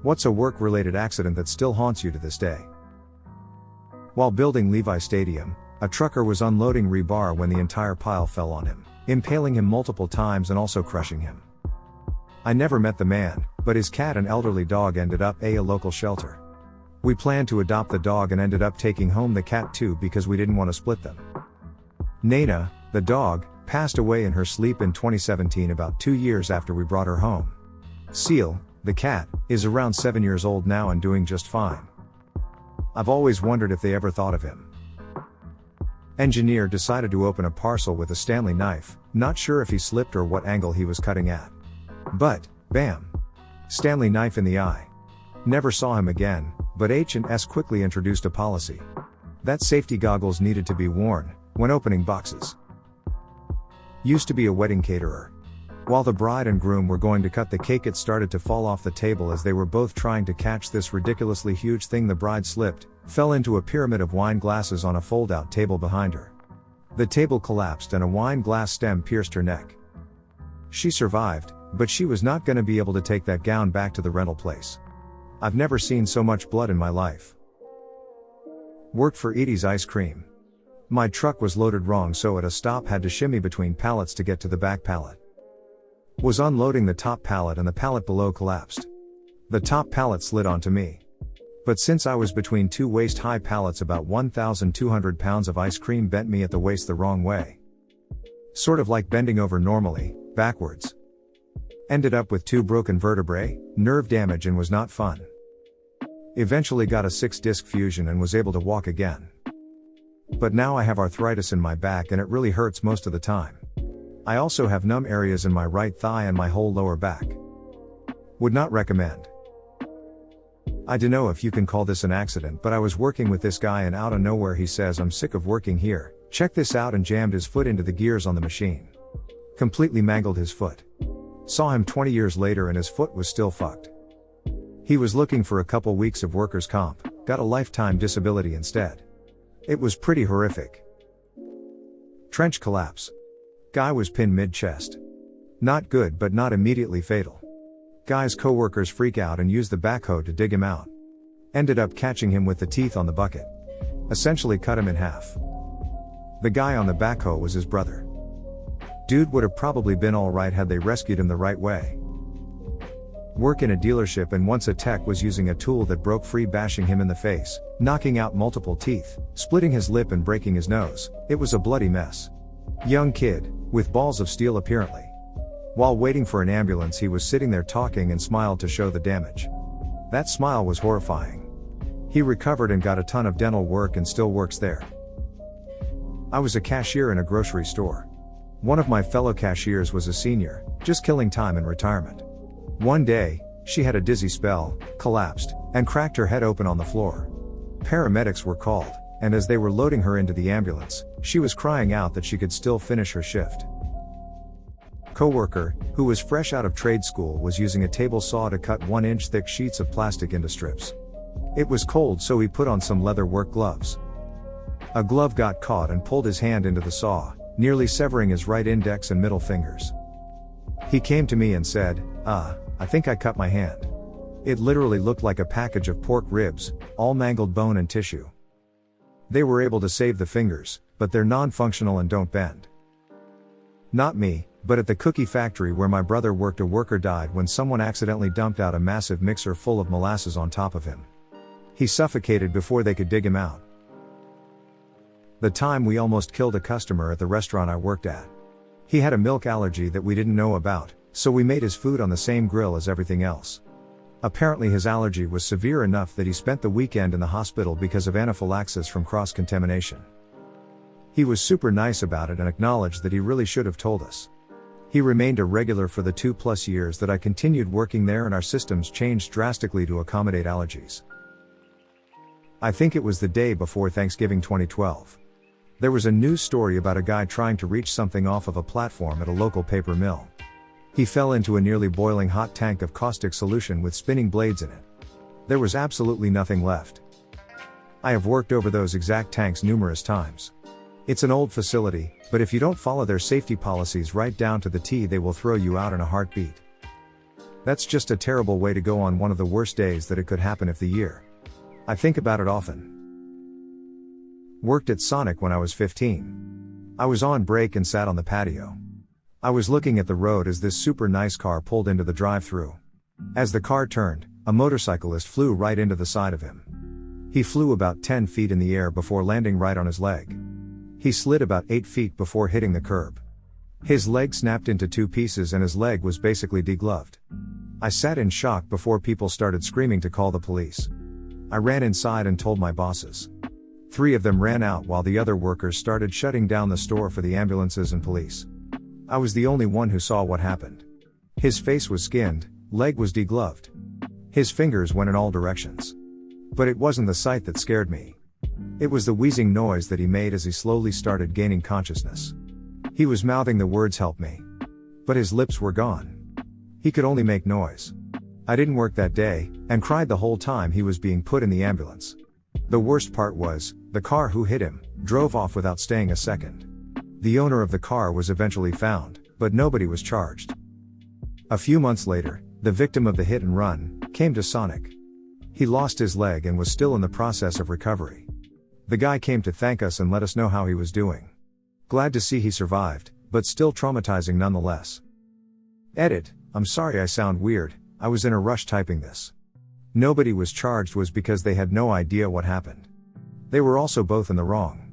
What's a work-related accident that still haunts you to this day? While building Levi Stadium, a trucker was unloading rebar when the entire pile fell on him, impaling him multiple times and also crushing him. I never met the man, but his cat and elderly dog ended up at a local shelter. We planned to adopt the dog and ended up taking home the cat too because we didn't want to split them. Nana, the dog, passed away in her sleep in 2017, about 2 years after we brought her home. Seal, the cat, is around 7 years old now and doing just fine. I've always wondered if they ever thought of him. Engineer decided to open a parcel with a Stanley knife, not sure if he slipped or what angle he was cutting at. But, bam! Stanley knife in the eye. Never saw him again, but H&S quickly introduced a policy that safety goggles needed to be worn when opening boxes. Used to be a wedding caterer. While the bride and groom were going to cut the cake, it started to fall off the table as they were both trying to catch this ridiculously huge thing. The bride slipped, fell into a pyramid of wine glasses on a fold-out table behind her. The table collapsed and a wine glass stem pierced her neck. She survived, but she was not going to be able to take that gown back to the rental place. I've never seen so much blood in my life. Worked for Edie's Ice Cream. My truck was loaded wrong, so at a stop had to shimmy between pallets to get to the back pallet. Was unloading the top pallet and the pallet below collapsed. The top pallet slid onto me. But since I was between two waist-high pallets, about 1,200 pounds of ice cream bent me at the waist the wrong way. Sort of like bending over normally, backwards. Ended up with 2 broken vertebrae, nerve damage, and was not fun. Eventually got a 6-disc fusion and was able to walk again. But now I have arthritis in my back and it really hurts most of the time. I also have numb areas in my right thigh and my whole lower back. Would not recommend. I dunno if you can call this an accident, but I was working with this guy and out of nowhere he says, "I'm sick of working here, check this out," and jammed his foot into the gears on the machine. Completely mangled his foot. Saw him 20 years later and his foot was still fucked. He was looking for a couple weeks of workers' comp, got a lifetime disability instead. It was pretty horrific. Trench collapse. Guy was pinned mid-chest. Not good, but not immediately fatal. Guy's coworkers freak out and use the backhoe to dig him out. Ended up catching him with the teeth on the bucket. Essentially cut him in half. The guy on the backhoe was his brother. Dude would have probably been alright had they rescued him the right way. Work in a dealership, and once a tech was using a tool that broke free, bashing him in the face, knocking out multiple teeth, splitting his lip and breaking his nose. It was a bloody mess. Young kid, with balls of steel apparently. While waiting for an ambulance he was sitting there talking and smiled to show the damage. That smile was horrifying. He recovered and got a ton of dental work and still works there. I was a cashier in a grocery store. One of my fellow cashiers was a senior, just killing time in retirement. One day, she had a dizzy spell, collapsed, and cracked her head open on the floor. Paramedics were called, and as they were loading her into the ambulance, she was crying out that she could still finish her shift. Coworker, who was fresh out of trade school, was using a table saw to cut 1-inch thick sheets of plastic into strips. It was cold, so he put on some leather work gloves. A glove got caught and pulled his hand into the saw, nearly severing his right index and middle fingers. He came to me and said, I think I cut my hand. It literally looked like a package of pork ribs, all mangled bone and tissue. They were able to save the fingers, but they're non-functional and don't bend. Not me, but at the cookie factory where my brother worked, a worker died when someone accidentally dumped out a massive mixer full of molasses on top of him. He suffocated before they could dig him out. The time we almost killed a customer at the restaurant I worked at. He had a milk allergy that we didn't know about, so we made his food on the same grill as everything else. Apparently his allergy was severe enough that he spent the weekend in the hospital because of anaphylaxis from cross-contamination. He was super nice about it and acknowledged that he really should have told us. He remained a regular for the 2+ years that I continued working there, and our systems changed drastically to accommodate allergies. I think it was the day before Thanksgiving 2012. There was a news story about a guy trying to reach something off of a platform at a local paper mill. He fell into a nearly boiling hot tank of caustic solution with spinning blades in it. There was absolutely nothing left. I have worked over those exact tanks numerous times. It's an old facility, but if you don't follow their safety policies right down to the T, they will throw you out in a heartbeat. That's just a terrible way to go on one of the worst days that it could happen if the year. I think about it often. Worked at Sonic when I was 15. I was on break and sat on the patio. I was looking at the road as this super nice car pulled into the drive-thru. As the car turned, a motorcyclist flew right into the side of him. He flew about 10 feet in the air before landing right on his leg. He slid about 8 feet before hitting the curb. His leg snapped into 2 pieces and his leg was basically degloved. I sat in shock before people started screaming to call the police. I ran inside and told my bosses. 3 of them ran out while the other workers started shutting down the store for the ambulances and police. I was the only one who saw what happened. His face was skinned, leg was degloved. His fingers went in all directions. But it wasn't the sight that scared me. It was the wheezing noise that he made as he slowly started gaining consciousness. He was mouthing the words "help me." But his lips were gone. He could only make noise. I didn't work that day, and cried the whole time he was being put in the ambulance. The worst part was, the car who hit him, drove off without staying a second. The owner of the car was eventually found, but nobody was charged. A few months later, the victim of the hit and run, came to Sonic. He lost his leg and was still in the process of recovery. The guy came to thank us and let us know how he was doing. Glad to see he survived, but still traumatizing nonetheless. Edit, I'm sorry I sound weird, I was in a rush typing this. Nobody was charged was because they had no idea what happened. They were also both in the wrong.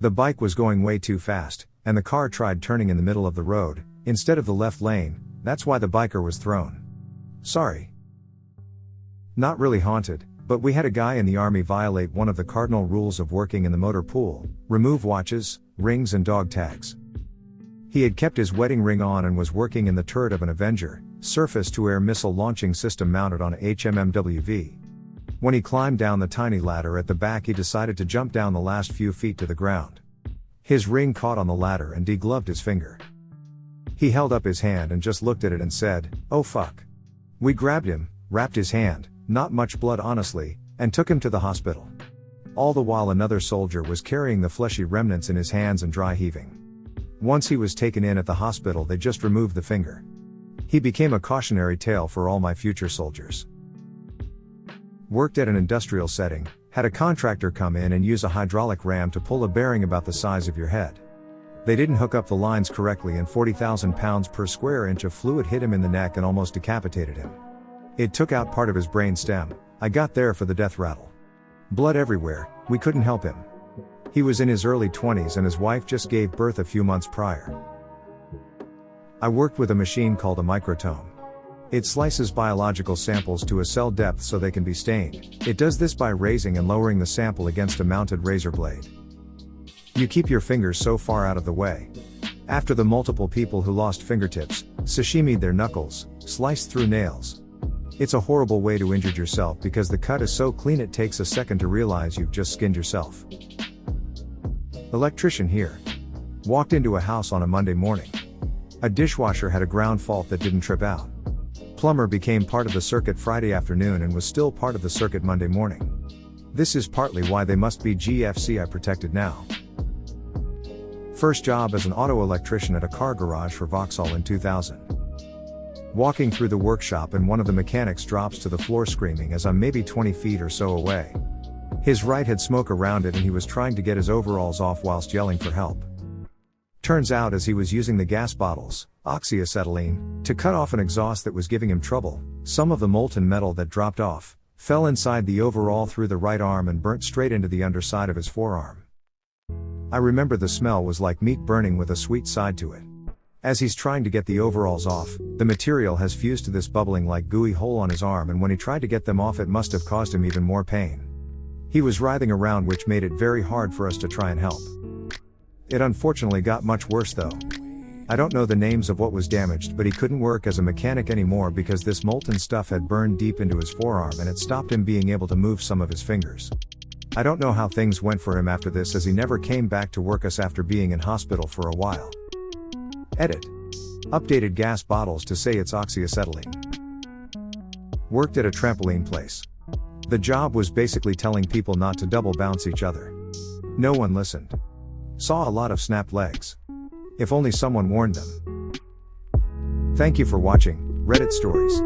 The bike was going way too fast, and the car tried turning in the middle of the road, instead of the left lane, that's why the biker was thrown. Sorry. Not really haunted, but we had a guy in the army violate one of the cardinal rules of working in the motor pool, remove watches, rings and dog tags. He had kept his wedding ring on and was working in the turret of an Avenger, surface-to-air missile launching system mounted on a HMMWV. When he climbed down the tiny ladder at the back, he decided to jump down the last few feet to the ground. His ring caught on the ladder and degloved his finger. He held up his hand and just looked at it and said, "Oh fuck." We grabbed him, wrapped his hand, not much blood honestly, and took him to the hospital. All the while another soldier was carrying the fleshy remnants in his hands and dry heaving. Once he was taken in at the hospital, they just removed the finger. He became a cautionary tale for all my future soldiers. Worked at an industrial setting, had a contractor come in and use a hydraulic ram to pull a bearing about the size of your head. They didn't hook up the lines correctly and 40,000 pounds per square inch of fluid hit him in the neck and almost decapitated him. It took out part of his brain stem. I got there for the death rattle. Blood everywhere, we couldn't help him. He was in his early 20s and his wife just gave birth a few months prior. I worked with a machine called a microtome. It slices biological samples to a cell depth so they can be stained. It does this by raising and lowering the sample against a mounted razor blade. You keep your fingers so far out of the way. After the multiple people who lost fingertips, sashimi'd their knuckles, sliced through nails. It's a horrible way to injure yourself because the cut is so clean it takes a second to realize you've just skinned yourself. Electrician here. Walked into a house on a Monday morning. A dishwasher had a ground fault that didn't trip out. Plumber became part of the circuit Friday afternoon and was still part of the circuit Monday morning. This is partly why they must be GFCI protected now. First job as an auto electrician at a car garage for Vauxhall in 2000. Walking through the workshop and one of the mechanics drops to the floor screaming as I'm maybe 20 feet or so away. His right had smoke around it and he was trying to get his overalls off whilst yelling for help. Turns out as he was using the gas bottles, oxyacetylene, to cut off an exhaust that was giving him trouble, some of the molten metal that dropped off, fell inside the overall through the right arm and burnt straight into the underside of his forearm. I remember the smell was like meat burning with a sweet side to it. As he's trying to get the overalls off, the material has fused to this bubbling like gooey hole on his arm, and when he tried to get them off it must have caused him even more pain. He was writhing around, which made it very hard for us to try and help. It unfortunately got much worse though. I don't know the names of what was damaged, but he couldn't work as a mechanic anymore because this molten stuff had burned deep into his forearm and it stopped him being able to move some of his fingers. I don't know how things went for him after this, as he never came back to work us after being in hospital for a while. Edit. Updated gas bottles to say it's oxyacetylene. Worked at a trampoline place. The job was basically telling people not to double bounce each other. No one listened. Saw a lot of snapped legs. If only someone warned them. Thank you for watching Reddit Stories.